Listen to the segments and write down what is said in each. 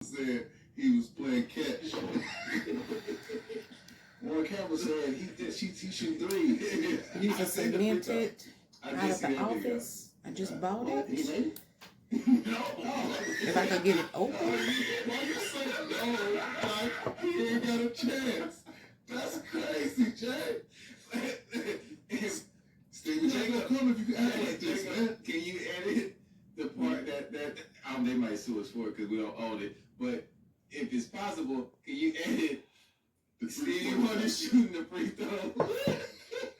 said he was playing catch. Warren Campbell said he shoot threes. These are cemented out of the office. I just bought it. He made it? No. If I could get it open. Why you say no? Like, he ain't got a chance. That's crazy, Jay. Steve, Jay, come if you can act like this, man. Can you edit the part that they might sue us for it because we don't own it? But if it's possible, can you edit Stevie Wonder shooting the free throw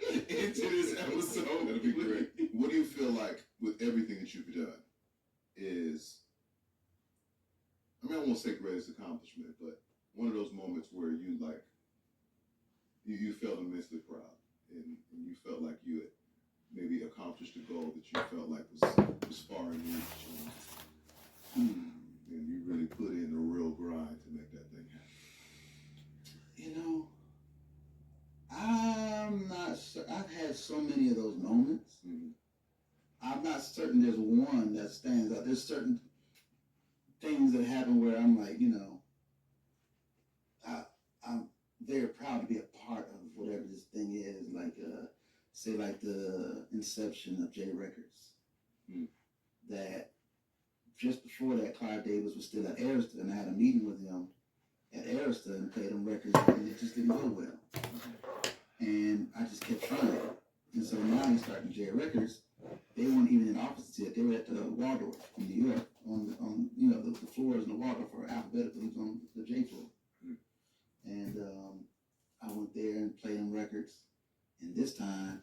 into this episode? That'll be great. What do you feel like with everything that you've done is, I mean, I won't say greatest accomplishment, but one of those moments where you like, you felt immensely proud and you felt like you had maybe accomplished a goal that you felt like was far in reach and you really put in a real grind to make that thing happen. You know, I'm not sure. I've had so many of those moments. Mm-hmm. I'm not certain there's one that stands out. There's certain things that happen where I'm like, you know, I'm very proud to be a part of whatever this thing is. Like, say, like the inception of J Records. That just before that, Clive Davis was still at Arista, and I had a meeting with him at Arista and played him records, and it just didn't go well. And I just kept trying. And so now he's starting J Records. They weren't even in offices yet. They were at the Waldorf in New York on you know, the floors in the Waldorf are alphabetical. He was on the J floor. And I went there and played him records. And this time,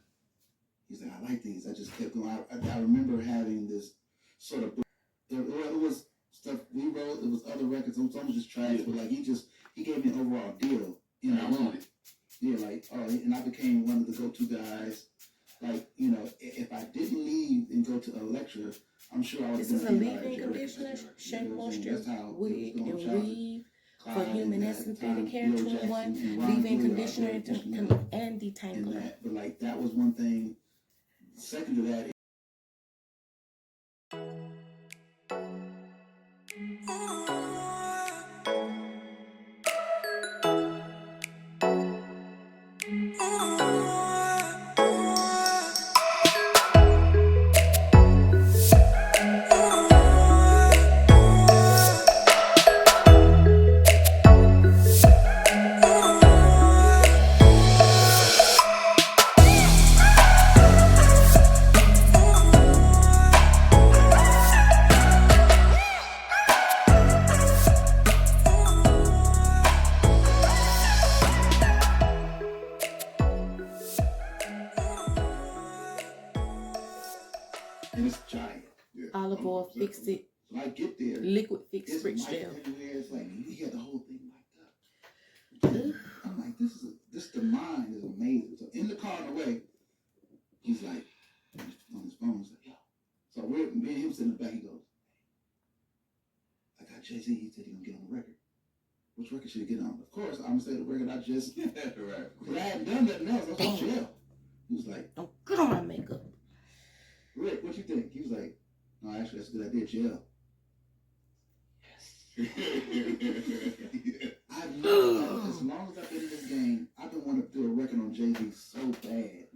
he's like, I like these. I just kept going. I remember having this sort of, it was stuff we wrote. It was other records. It was almost just tracks, but like he gave me an overall deal. You know, I wanted it. Yeah, like, and I became one of the go-to guys. Like, you know, if I didn't leave and go to a lecture, I'm sure I would have been. This is a leave-in conditioner, Shein Moisture, wig and weave for human and synthetic hair, 2-in-1, leave-in conditioner and detangler. But like, that was one thing. Second to that, and it's giant. Yeah. Olive oil, fix it. So I get there. Liquid fix It's rich mic gel. everywhere. It's like he got the whole thing mic'd up. I'm like, this the mind is amazing. So in the car on the way, he's like on his phone. He's like, yo. So me and him sitting in the back. He goes, I got Jay-Z. He said he gonna get on the record. Which record should he get on? Of course, I'm gonna say the record I just. Right. But I hadn't done nothing else. I was on jail. He was like, Don't put on my makeup. Rick, what you think? He was like, no, actually, that's a good idea, jail. I've known as long as I've been in this game, I've been wanting to do a record on Jay-Z so bad.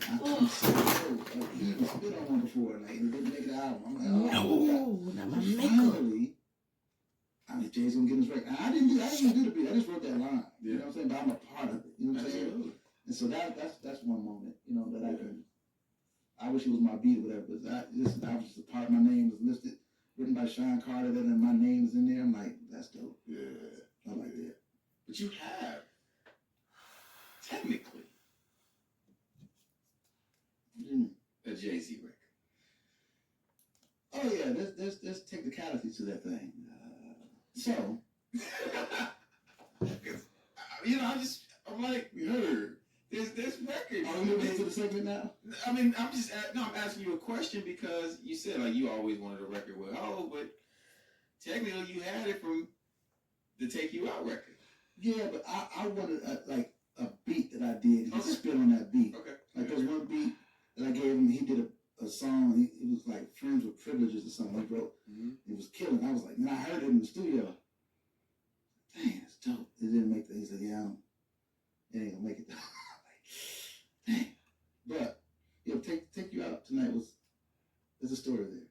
I'm so like, he even spit on one before, like, he didn't make the album. I'm like, No, not my makeup. Finally, I mean, Jay-Z gonna get his record. I didn't do the beat. I just wrote that line. You know what I'm saying? But I'm a part of it. You know what I'm saying? And so that's one moment, you know, that I can. I wish it was my beat or whatever, but I was just a part of my name was listed, written by Sean Carter, and my name is in there. I'm like, that's dope. Yeah. I like that. But you have, technically, a Jay-Z record. Oh yeah, there's technicality to that thing. So, you know, I'm like, we heard. There's records. Are we moving into the segment now? I mean, I'm asking you a question because you said like you always wanted a record with Ho, but technically you had it from the Take You Out record. Yeah, but I wanted like a beat that I did. He spit on that beat. Okay. Like there's one beat that I gave him. He did a song. It was like Friends with Privileges or something he wrote. It was killing. I was like, man, I heard it in the studio. it ain't gonna make it. Dang. But yeah, take you out tonight there's a story there.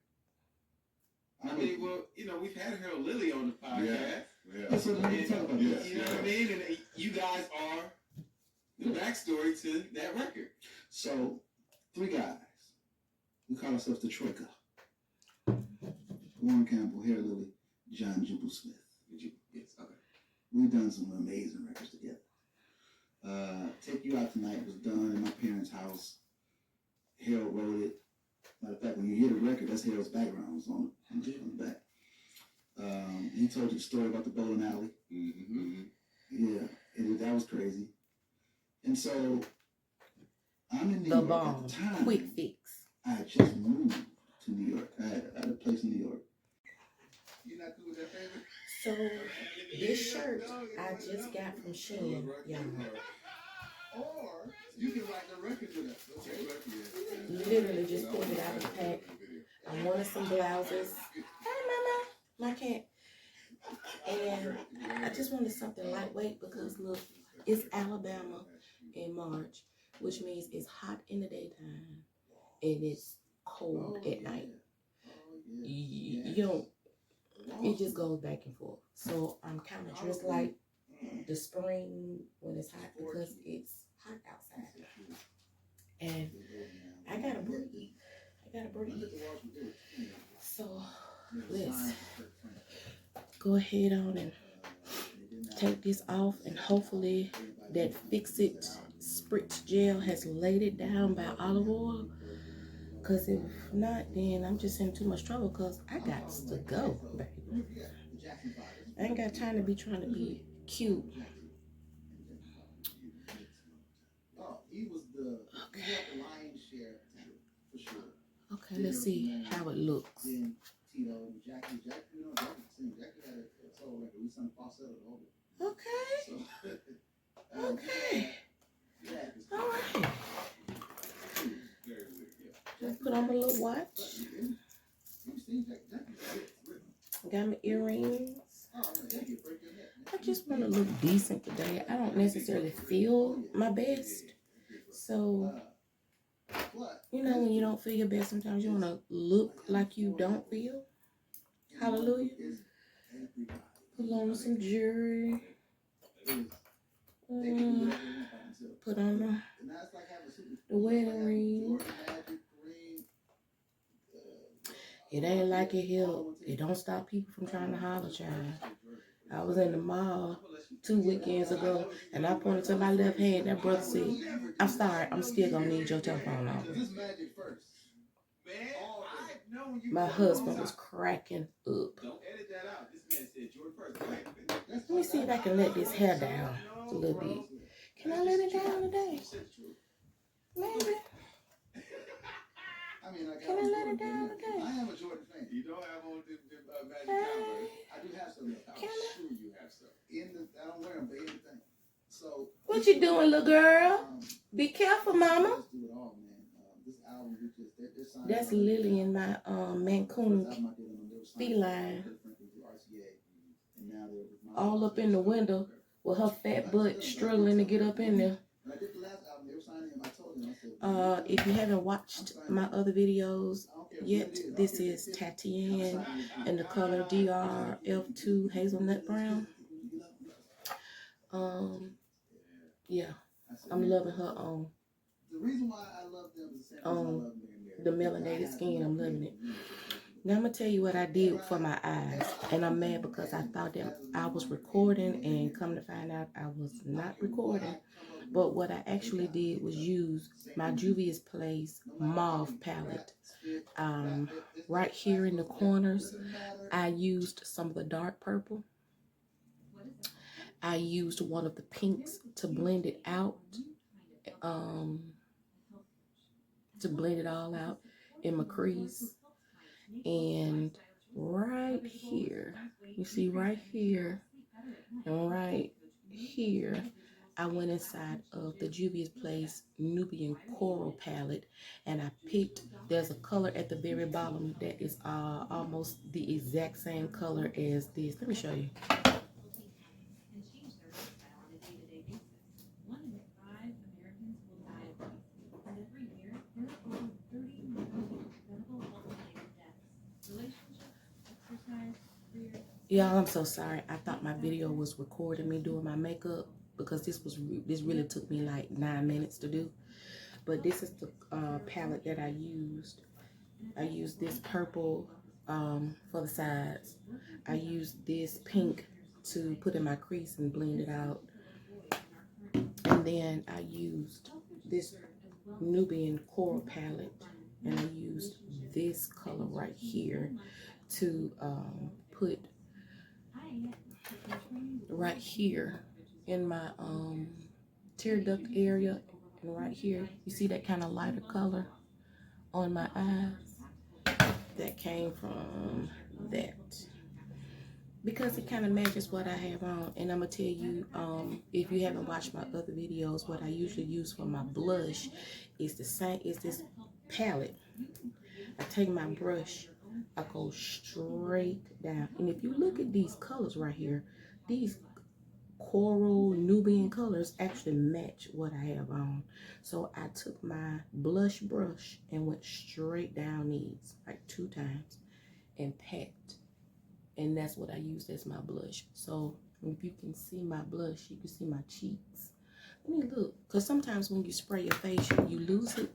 I mean, well, you know, we've had Harold Lilly on the podcast. Yeah. That's what we talk about. You know what I mean? And you guys are the backstory to that record. So, 3 guys. We call ourselves the Troika. Warren Campbell, Harold Lilly, John Jubal Smith. Yes, okay. We've done some amazing records together. Take You Out Tonight was done in my parents' house. Harold wrote it. Matter of fact, when you hear the record, that's Harold's background. It's on the back. He told you the story about the bowling alley. Mm-hmm. Yeah, that was crazy. And so, I'm in New The York bomb. at the time. Quick fix. I had just moved to New York. I had a place in New York. You not cool with that, baby? So this shirt I just got from Shein, y'all. Or you can write the record with us. Okay. Literally just pulled it out of the pack. I wanted some blouses. Hey, mama, my cat. And I just wanted something lightweight because look, it's Alabama in March, which means it's hot in the daytime and it's cold at night. You don't. It just goes back and forth. So I'm kind of dressed like the spring when it's hot because it's hot outside. And I gotta breathe. So let's go ahead on and take this off, and hopefully that Fix-It Spritz gel has laid it down by olive oil. Because if not, then I'm just in too much trouble because I got to go, baby. I ain't got time to be trying to be cute. Okay, let's see how it looks. Okay. Okay. All right. Put on my little watch. Got my earrings. I just want to look decent today. I don't necessarily feel my best. So, you know, when you don't feel your best, sometimes you want to look like you don't feel. Hallelujah. Put on some jewelry. Put on the wedding ring. It ain't like it help. It don't stop people from trying to holler, child. I was in the mall 2 weekends ago, and I pointed to my left hand. That brother said, "I'm sorry, I'm still gonna need your telephone off." My husband was cracking up. Let me see if I can let this hair down a little bit. Can I let it down today? Maybe. Can I let it down today? I am a Jordan fan. You don't have on the magic collar. I do have some. I'm sure you have some. I don't wear them, but anything. So. What you doing, little girl? Be careful, mama. That's Lily and my Mancoon feline. All up in the window with her fat butt struggling to get up in there. If you haven't watched my other videos yet, this is Tatienne in the color DRF2 Hazelnut Brown. Yeah, I'm loving her on the melanated skin. I'm loving it. Now I'm gonna tell you what I did for my eyes, and I'm mad because I thought that I was recording, and come to find out I was not recording. But what I actually did was use my Juvia'sPlace mauve palette. Right here in the corners, I used some of the dark purple. I used one of the pinks to blend it out, to blend it all out in my crease. And right here, you see right here, and right here, I went inside of the Juvia'sPlace Nubian Coral palette, and I picked, there's a color at the very bottom that is almost the exact same color as this. Let me show you. Y'all, I'm so sorry. I thought my video was recording me doing my makeup because this really took me like 9 minutes to do. But this is the palette that I used. I used this purple for the sides. I used this pink to put in my crease and blend it out. And then I used this Nubian Coral palette, and I used this color right here to put right here in my tear duct area, and right here you see that kind of lighter color on my eyes. That came from that because it kind of matches what I have on. And I'm gonna tell you, if you haven't watched my other videos, what I usually use for my blush is the same, is this palette. I take my brush, I go straight down, and if you look at these colors right here, these coral Nubian colors actually match what I have on. So I took my blush brush and went straight down these like 2 times and packed, and that's what I used as my blush. So if you can see my blush, you can see my cheeks. Let me look, because sometimes when you spray your face, you lose it.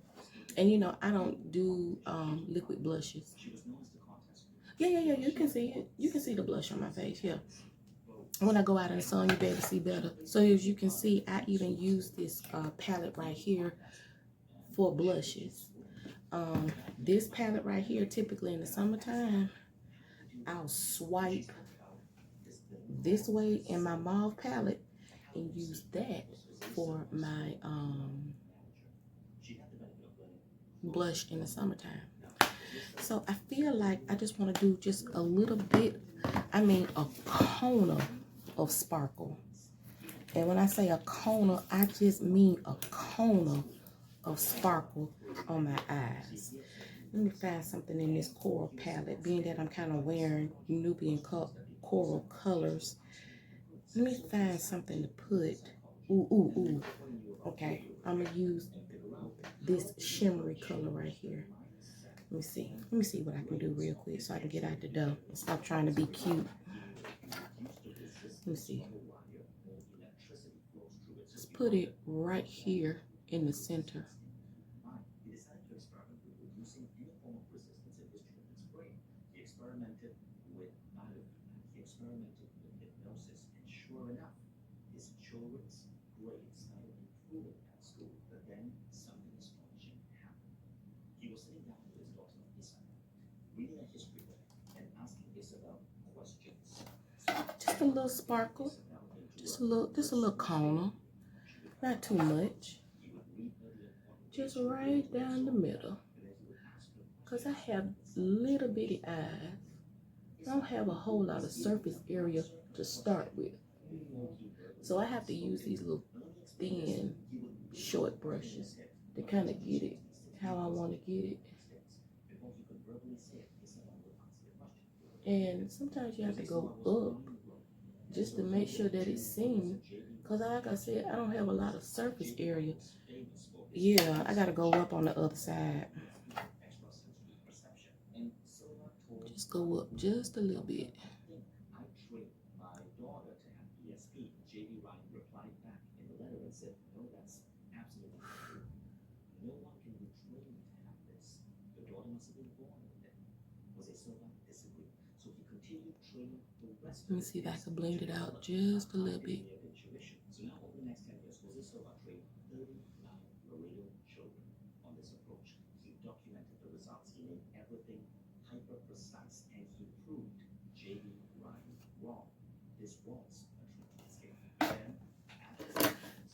And you know, I don't do liquid blushes. Yeah, you can see it. You can see the blush on my face, yeah. When I go out in the sun, you'll be able to see better. So as you can see, I even use this palette right here for blushes. This palette right here, typically in the summertime, I'll swipe this way in my mauve palette and use that for my blush in the summertime. So I feel like I just want to do just a little bit, I mean a corner of sparkle. And when I say a corner, I just mean a corner of sparkle on my eyes. Let me find something in this coral palette, being that I'm kind of wearing Nubian coral colors. Let me find something to put. Ooh. Okay, I'm gonna use this shimmery color right here. Let me see what I can do real quick so I can get out the dough and stop trying to be cute. Let me see. Let's put it right here in the center. Just a little sparkle, just a little corner, not too much. Just right down the middle. Cause I have little bitty eyes. I don't have a whole lot of surface area to start with. So I have to use these little thin, short brushes to kind of get it how I want to get it. And sometimes you have to go up just to make sure that it's seen. Because like I said, I don't have a lot of surface area. Yeah, I got to go up on the other side. Just go up just a little bit. Let me see if I can blend it out just a little bit.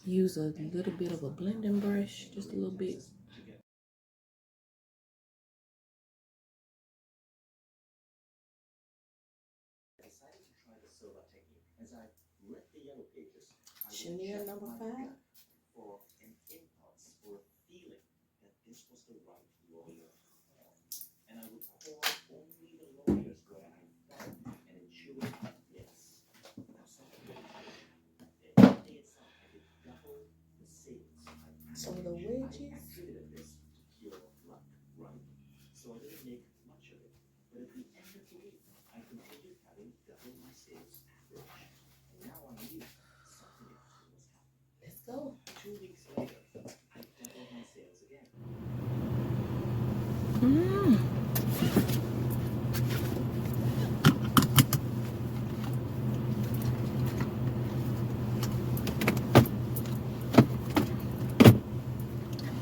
Use a little bit of a blending brush, just a little bit. Chanel number 5. So the wedges.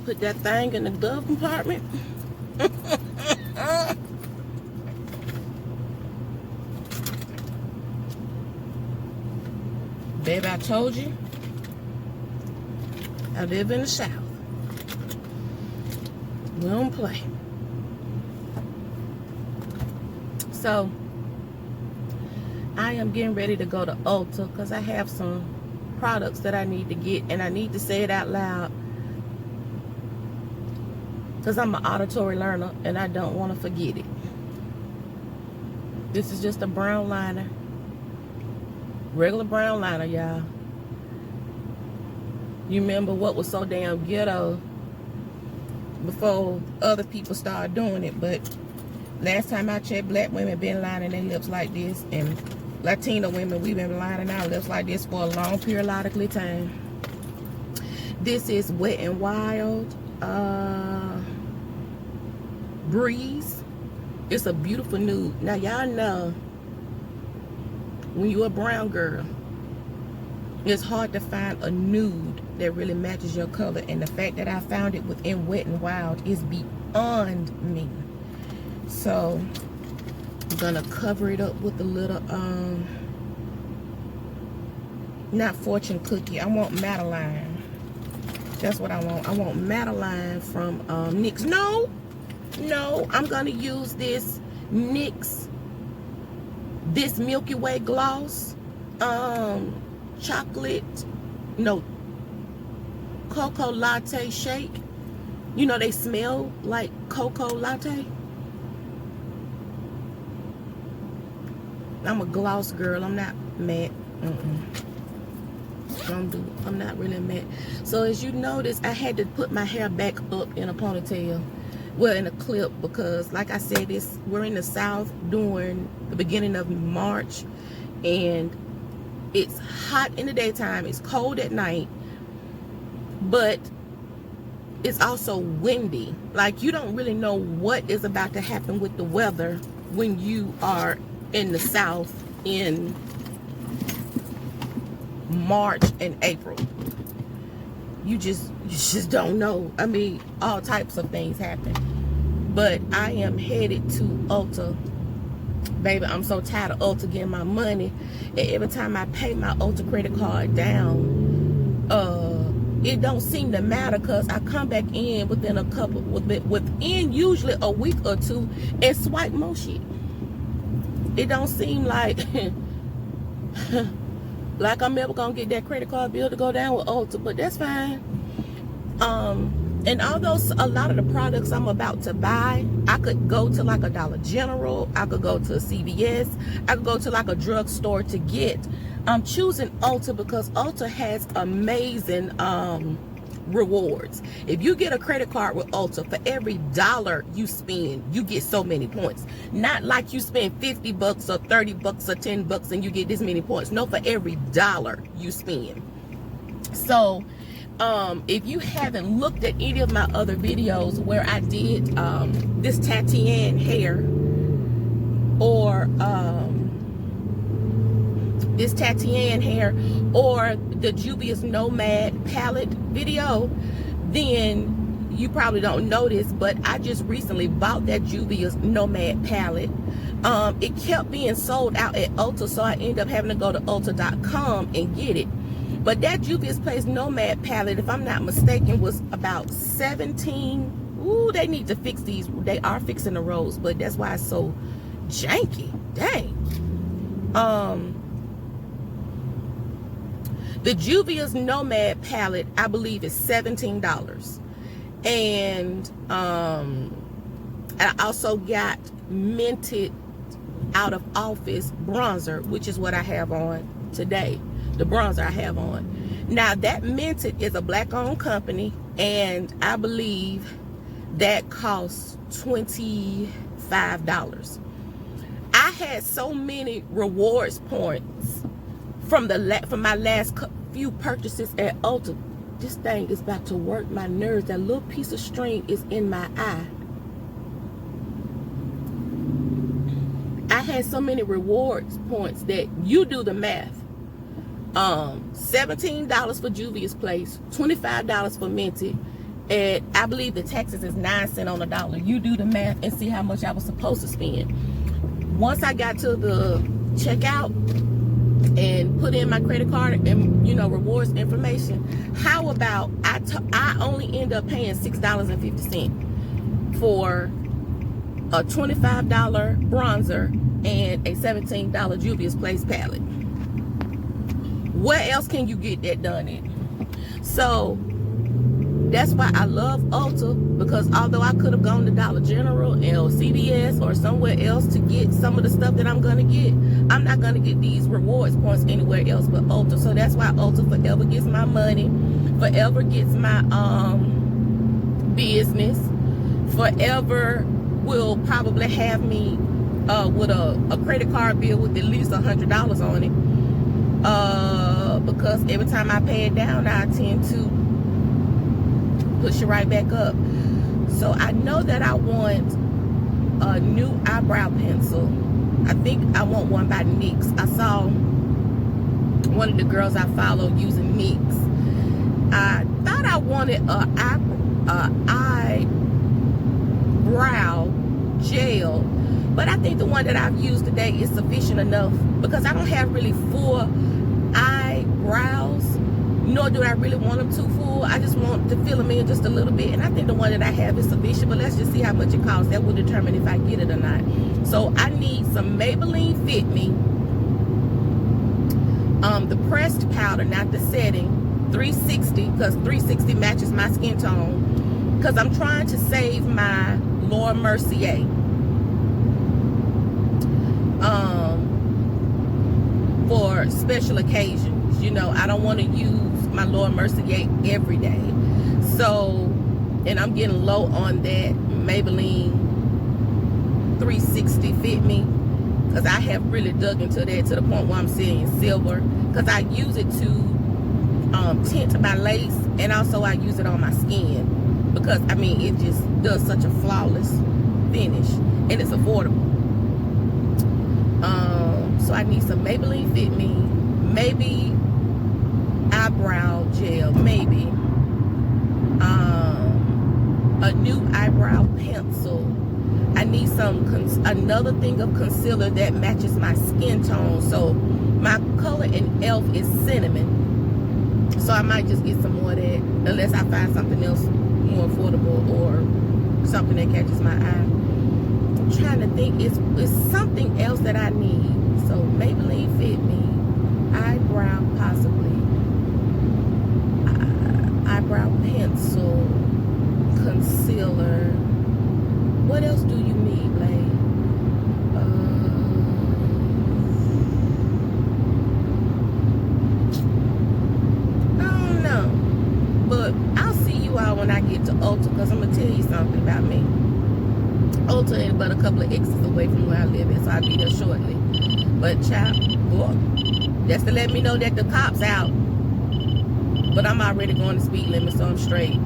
Put that thing in the glove compartment. Baby, I told you, I live in the South. We don't play. So, I am getting ready to go to Ulta because I have some products that I need to get, and I need to say it out loud because I'm an auditory learner and I don't want to forget it. This is just a brown liner. Regular brown liner, y'all. You remember what was so damn ghetto before other people started doing it, but last time I checked, black women been lining their lips like this, and Latino women, we've been lining our lips like this for a long periodically time. This is Wet n Wild Breeze. It's a beautiful nude. Now y'all know when you're a brown girl, it's hard to find a nude that really matches your color, and the fact that I found it within Wet n Wild is beyond me. So I'm gonna cover it up with a little not fortune cookie. I want Madeline. That's what I want. I want Madeline from NYX. No, I'm gonna use this NYX, this Milky Way gloss, cocoa latte shake. You know, they smell like cocoa latte. I'm a gloss girl. I'm not matte. I'm not really matte. So as you notice, I had to put my hair back up in a ponytail. Well, in a clip, because like I said, we're in the South during the beginning of March, and it's hot in the daytime, it's cold at night, but it's also windy. Like, you don't really know what is about to happen with the weather when you are in the South in March and April. You just don't know. I mean, all types of things happen. But I am headed to Ulta. Baby, I'm so tired of Ulta getting my money. And every time I pay my Ulta credit card down, it don't seem to matter, because I come back in within usually a week or two and swipe more shit. It don't seem like like I'm ever gonna get that credit card bill to go down with Ulta, but that's fine. And although a lot of the products I'm about to buy, I could go to like a Dollar General, I could go to a CVS, I could go to like a drugstore to get. I'm choosing Ulta because Ulta has amazing rewards. If you get a credit card with Ulta, for every $1 you spend, you get so many points. Not like you spend $50 or $30 or $10 and you get this many points. No, for every $1 you spend. So if you haven't looked at any of my other videos where I did this Tatienne hair, or the Juvia's Nomad palette video, then you probably don't notice, but I just recently bought that Juvia's Nomad palette. It kept being sold out at Ulta, so I ended up having to go to ulta.com and get it. But that juvia'splace Nomad palette, if I'm not mistaken, was about 17. Ooh, they need to fix these. They are fixing the roads, but that's why it's so janky. Dang. The Juvia's Nomad palette, I believe, is $17. And I also got Minted Out of Office bronzer, which is what I have on today. The bronzer I have on. Now, that Minted is a black-owned company, and I believe that costs $25. I had so many rewards points from my last few purchases at Ulta. This thing is about to work my nerves. That little piece of string is in my eye. I had so many rewards points that you do the math. $17 for Juvia's Place, $25 for Minted, And I believe the taxes is 9 cents on the dollar. You do the math and see how much I was supposed to spend. Once I got to the checkout and put in my credit card and, you know, rewards information, how about I only end up paying $6.50 for a $25 bronzer and a $17 Juvia's Place palette. Where else can you get that done in? So that's why I love Ulta, because although I could have gone to Dollar General or CVS or somewhere else to get some of the stuff that I'm going to get, I'm not going to get these rewards points anywhere else but Ulta. So that's why Ulta forever gets my money, forever gets my business, forever will probably have me with a credit card bill with at least $100 on it, because every time I pay it down, I tend to push it right back up. So I know that I want a new eyebrow pencil. I think I want one by NYX. I saw one of the girls I follow using NYX. I thought I wanted a eyebrow gel, but I think the one that I've used today is sufficient enough, because I don't have really full eyebrows, nor do I really want them too full. I just want to fill them in just a little bit, and I think the one that I have is sufficient. But let's just see how much it costs. That will determine if I get it or not. So I need some Maybelline Fit Me, the pressed powder, not the setting, 360, because 360 matches my skin tone, because I'm trying to save my Laura Mercier for special occasions. You know, I don't want to use my Laura Mercier every day. So, and I'm getting low on that Maybelline 360 Fit Me, because I have really dug into that to the point where I'm seeing silver, because I use it to tint my lace, and also I use it on my skin, because I mean it just does such a flawless finish, and it's affordable. So I need some Maybelline Fit Me, maybe eyebrow gel, maybe a new eyebrow pencil. I need another thing of concealer that matches my skin tone. So my color in e.l.f. is cinnamon, so I might just get some more of that, unless I find something else more affordable or something that catches my eye. I'm trying to think, it's something else that I need. So Maybelline Fit Me, eyebrow possibly, eyebrow pencil, concealer. What else do you need, Lay? I don't know, but I'll see you all when I get to Ulta, because I'm gonna tell you something about me. Ulta ain't but a couple of exits away from where I live at, so I'll be there shortly. But child, boy, that's to let me know that the cops out. But I'm already going the speed limit, so I'm straight.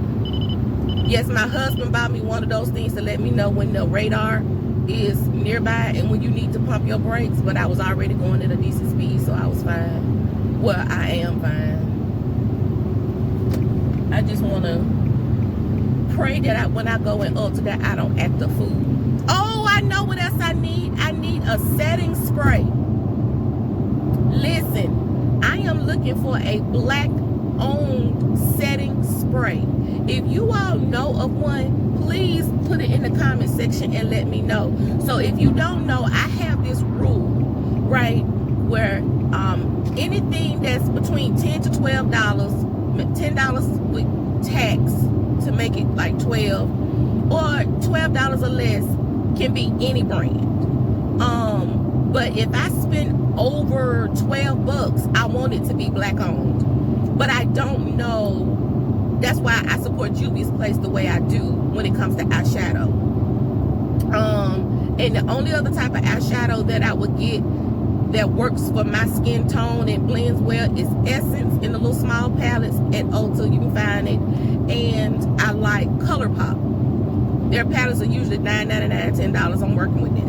Yes, my husband bought me one of those things to let me know when the radar is nearby and when you need to pump your brakes. But I was already going at a decent speed, so I was fine. Well, I am fine. I just want to pray that when I go in Ulta that I don't act a fool. Oh, I know what else I need. I need a setting spray. Listen, I am looking for a black-owned setting spray. If you all know of one, please put it in the comment section and let me know. So if you don't know, I have this rule, right, where anything that's between $10 to $12, $10 with tax to make it like $12, or $12 or less can be any brand. But if I spend over $12, I want it to be black owned. But I don't know. That's why I support Juvia's Place the way I do when it comes to eyeshadow. And the only other type of eyeshadow that I would get that works for my skin tone and blends well is Essence in the little small palettes at Ulta. You can find it. And I like ColourPop. Their palettes are usually $9.99, $10. I'm working with it.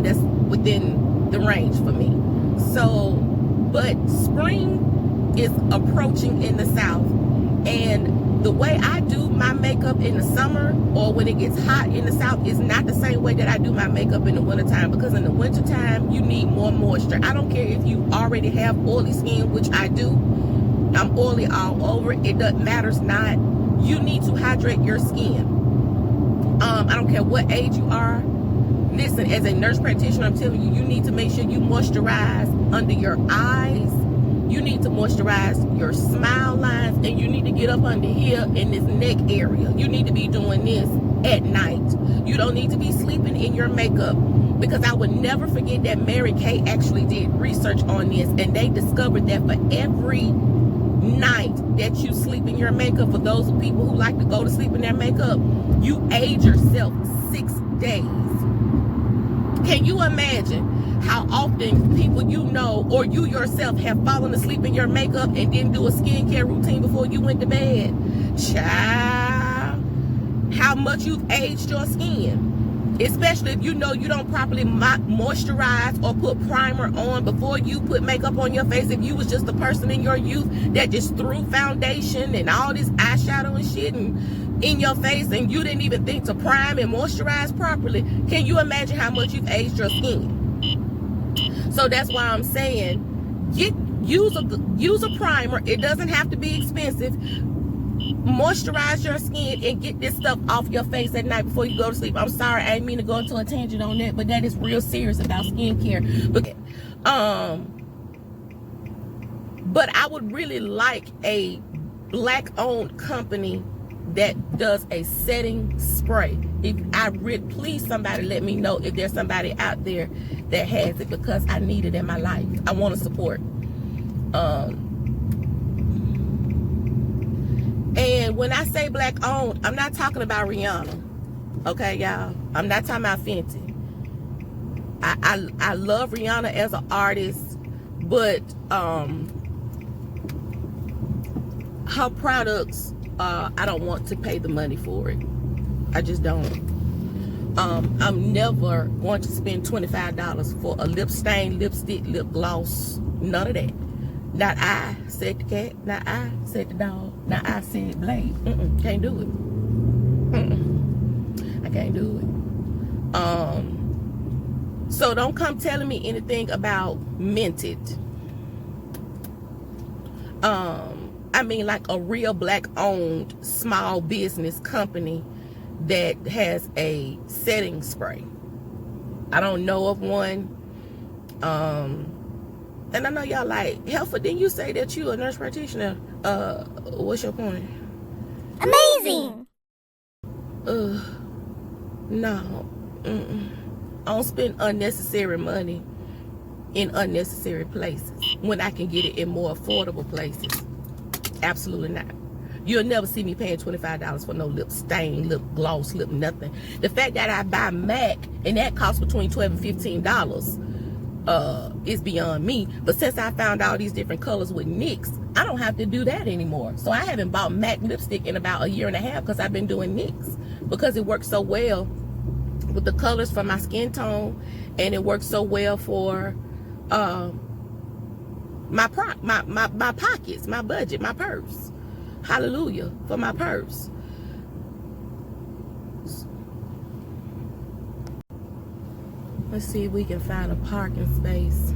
That's within the range for me. So, but spring is approaching in the South, and the way I do my makeup in the summer or when it gets hot in the south is not the same way that I do my makeup in the wintertime, because in the wintertime you need more moisture. I don't care if you already have oily skin, which I do. I'm oily all over. It doesn't matters not. You need to hydrate your skin. I don't care what age you are. Listen, as a nurse practitioner, I'm telling you, you need to make sure you moisturize under your eyes. You need to moisturize your smile lines, and you need to get up under here in this neck area. You need to be doing this at night. You don't need to be sleeping in your makeup, because I would never forget that Mary Kay actually did research on this, and they discovered that for every night that you sleep in your makeup, for those people who like to go to sleep in their makeup, you age yourself 6 days. Can you imagine how often people you know or you yourself have fallen asleep in your makeup and didn't do a skincare routine before you went to bed? Child, how much you've aged your skin. Especially if you know you don't properly moisturize or put primer on before you put makeup on your face. If you was just a person in your youth that just threw foundation and all this eyeshadow and shit in your face, and you didn't even think to prime and moisturize properly, can you imagine how much you've aged your skin? So that's why I'm saying, use a primer. It doesn't have to be expensive. Moisturize your skin and get this stuff off your face at night before you go to sleep. I'm sorry, I didn't mean to go into a tangent on that, but that is real serious about skincare. But I would really like a black-owned company that does a setting spray. Please somebody let me know if there's somebody out there that has it, because I need it in my life. I want to support. And when I say black owned, I'm not talking about Rihanna. Okay, y'all? I'm not talking about Fenty. I love Rihanna as an artist, but her products, I don't want to pay the money for it. I just don't. I'm never going to spend $25 for a lip stain, lipstick, lip gloss. None of that. Not I, said the cat. Not I, said the dog. Not I, said Blade. Can't do it. I can't do it. So don't come telling me anything about Minted. I mean, like a real black-owned small business company that has a setting spray. I don't know of one. And I know y'all like, Helfer, didn't you say that you a nurse practitioner? What's your point? Amazing! No. I don't spend unnecessary money in unnecessary places when I can get it in more affordable places. Absolutely not. You'll never see me paying $25 for no lip stain, lip gloss, lip nothing. The fact that I buy MAC and that costs between $12 and $15 is beyond me. But since I found all these different colors with NYX, I don't have to do that anymore. So I haven't bought MAC lipstick in about 1.5 years because I've been doing NYX, because it works so well with the colors for my skin tone, and it works so well for my pockets, my budget, my purse. Hallelujah for my purse. Let's see if we can find a parking space.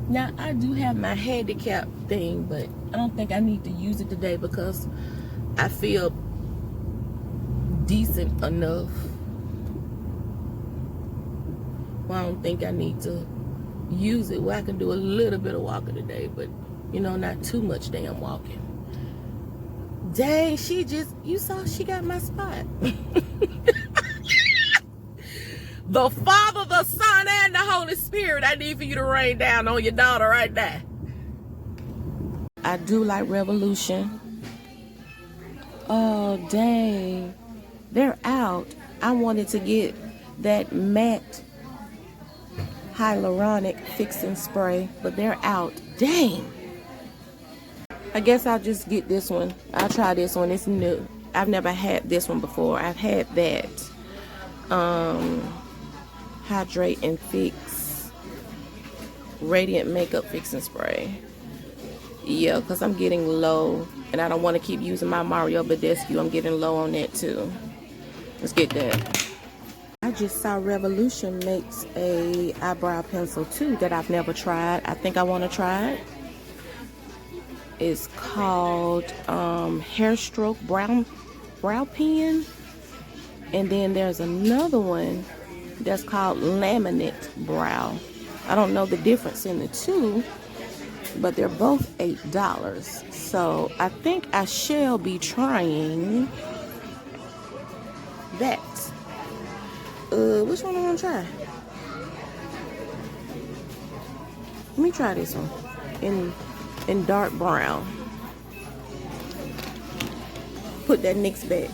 Now, I do have my handicap thing, but I don't think I need to use it today because I feel decent enough. Well, I don't think I need to use it. Well, I can do a little bit of walking today, but, you know, not too much damn walking. Dang, she just, you saw she got my spot. The Father, the Son, and the Holy Spirit, I need for you to rain down on your daughter right now. I do like Revolution. Oh, dang. They're out. I wanted to get that matte hyaluronic fixing spray, but they're out. Dang. I guess I'll just get this one. I'll try this one. It's new. I've never had this one before. I've had that. Hydrate and Fix. Radiant Makeup Fixing Spray. Yeah, because I'm getting low, and I don't want to keep using my Mario Badescu. I'm getting low on that too. Let's get that. I just saw Revolution makes a eyebrow pencil too that I've never tried. I think I want to try it. It's called Hair Stroke Brow Pen. And then there's another one that's called Laminate Brow. I don't know the difference in the two, but they're both $8. So I think I shall be trying that. Which one I want to try? Let me try this one in dark brown. Put that NYX back.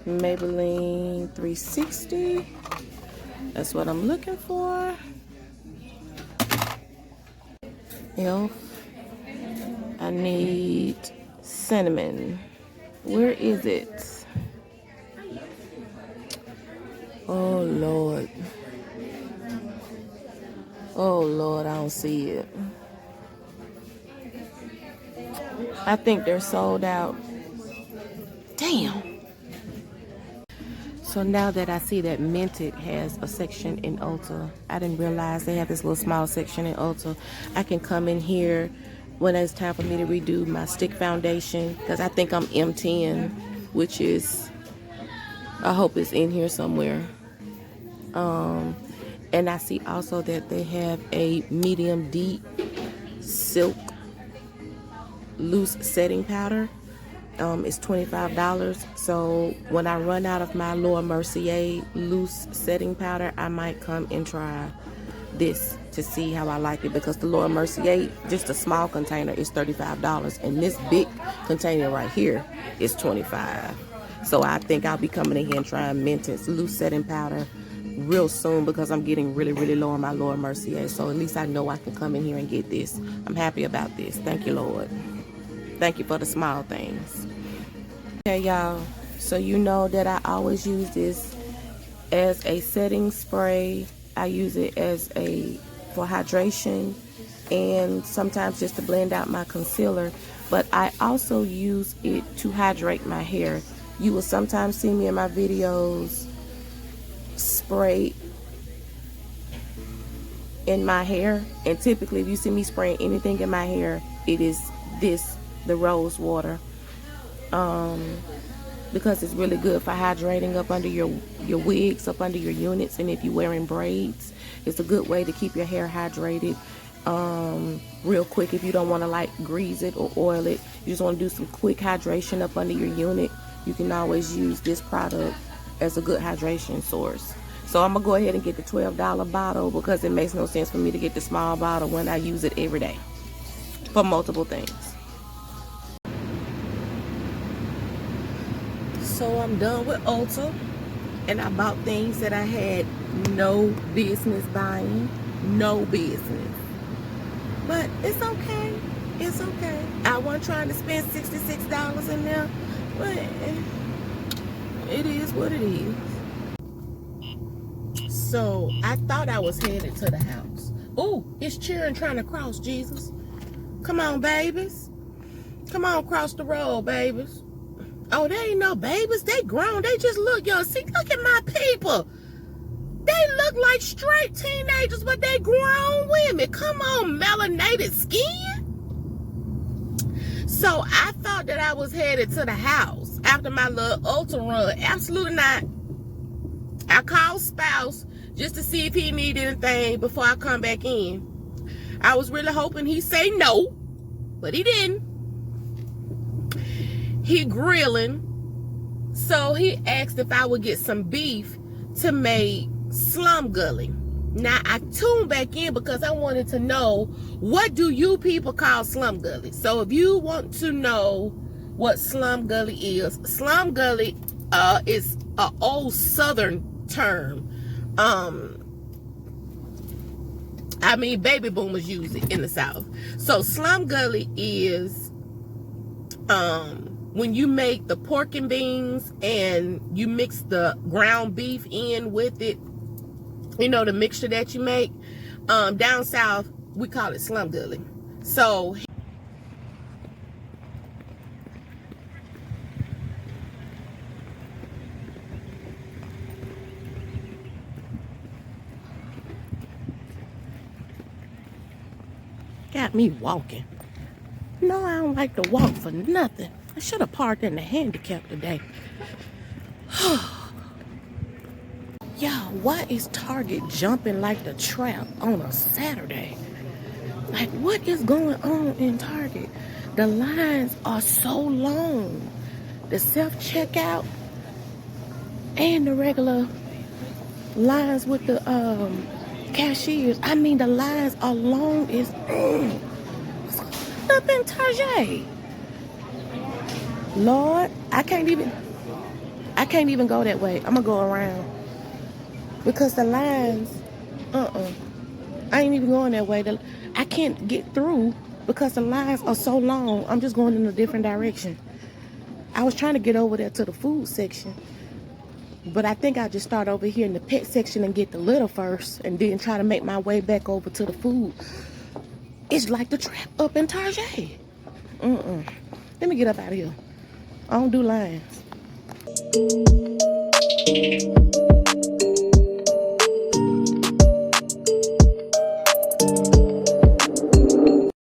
Maybelline 360. That's what I'm looking for. Elf. I need cinnamon. Where is it? Oh Lord. Oh Lord, I don't see it. I think they're sold out. Damn. So now that I see that Mented has a section in Ulta, I didn't realize they have this little small section in Ulta. I can come in here when it's time for me to redo my stick foundation, because I think I'm M10, which is, I hope it's in here somewhere. And I see also that they have a medium deep silk loose setting powder. It's $25. So when I run out of my Laura Mercier loose setting powder, I might come and try this to see how I like it, because the Laura Mercier, just a small container, is $35, and this big container right here is $25. So I think I'll be coming in here and trying Mented's loose setting powder real soon, because I'm getting really low on my Laura Mercier. So at least I know I can come in here and get this. I'm happy about this. Thank you, Lord. Thank you for the small things. Okay, y'all. So you know that I always use this as a setting spray. I use it for hydration, and sometimes just to blend out my concealer. But I also use it to hydrate my hair. You will sometimes see me in my videos spray in my hair, and typically if you see me spraying anything in my hair, it is the rose water, because it's really good for hydrating up under your wigs, up under your units, and if you're wearing braids, it's a good way to keep your hair hydrated real quick. If you don't want to like grease it or oil it, you just want to do some quick hydration up under your unit, you can always use this product as a good hydration source. So I'm gonna go ahead and get the $12 bottle, because it makes no sense for me to get the small bottle when I use it every day for multiple things. So I'm done with Ulta, and I bought things that I had no business buying. No business. But it's okay. It's okay. I wasn't trying to spend $66 in there, but it is what it is. So I thought I was headed to the house. Oh, it's cheering trying to cross, Jesus. Come on, babies. Come on, cross the road, babies. Oh, they ain't no babies. They grown. They just look young. See, look at my people. They look like straight teenagers, but they grown women. Come on, melanated skin. So I thought that I was headed to the house after my little Ulta run. Absolutely not. I called spouse just to see if he needed anything before I come back in. I was really hoping he'd say no, but he didn't. He grilling, so he asked if I would get some beef to make slum gully. Now I tuned back in because I wanted to know, what do you people call slum gully? So if you want to know what slum gully is is an old southern term. I mean, baby boomers use it in the South. So slum gully is when you make the pork and beans and you mix the ground beef in with it, You know, the mixture that you make. Down south, we call it slum gully. So got me walking. No, I don't like to walk for nothing. I should have parked in the handicap today. Y'all, why is Target jumping like the trap on a Saturday? Like, what is going on in Target? The lines are so long. The self-checkout and the regular lines with the cashiers. I mean, the lines are long as up in Target. Lord, I can't even go that way. I'm gonna go around because the lines, I ain't even going that way. I can't get through because the lines are so long. I'm just going in a different direction. I was trying to get over there to the food section, but I think I'll just start over here in the pet section and get the litter first, and then try to make my way back over to the food. It's like the trap up in Target. Let me get up out of here. I don't do lines.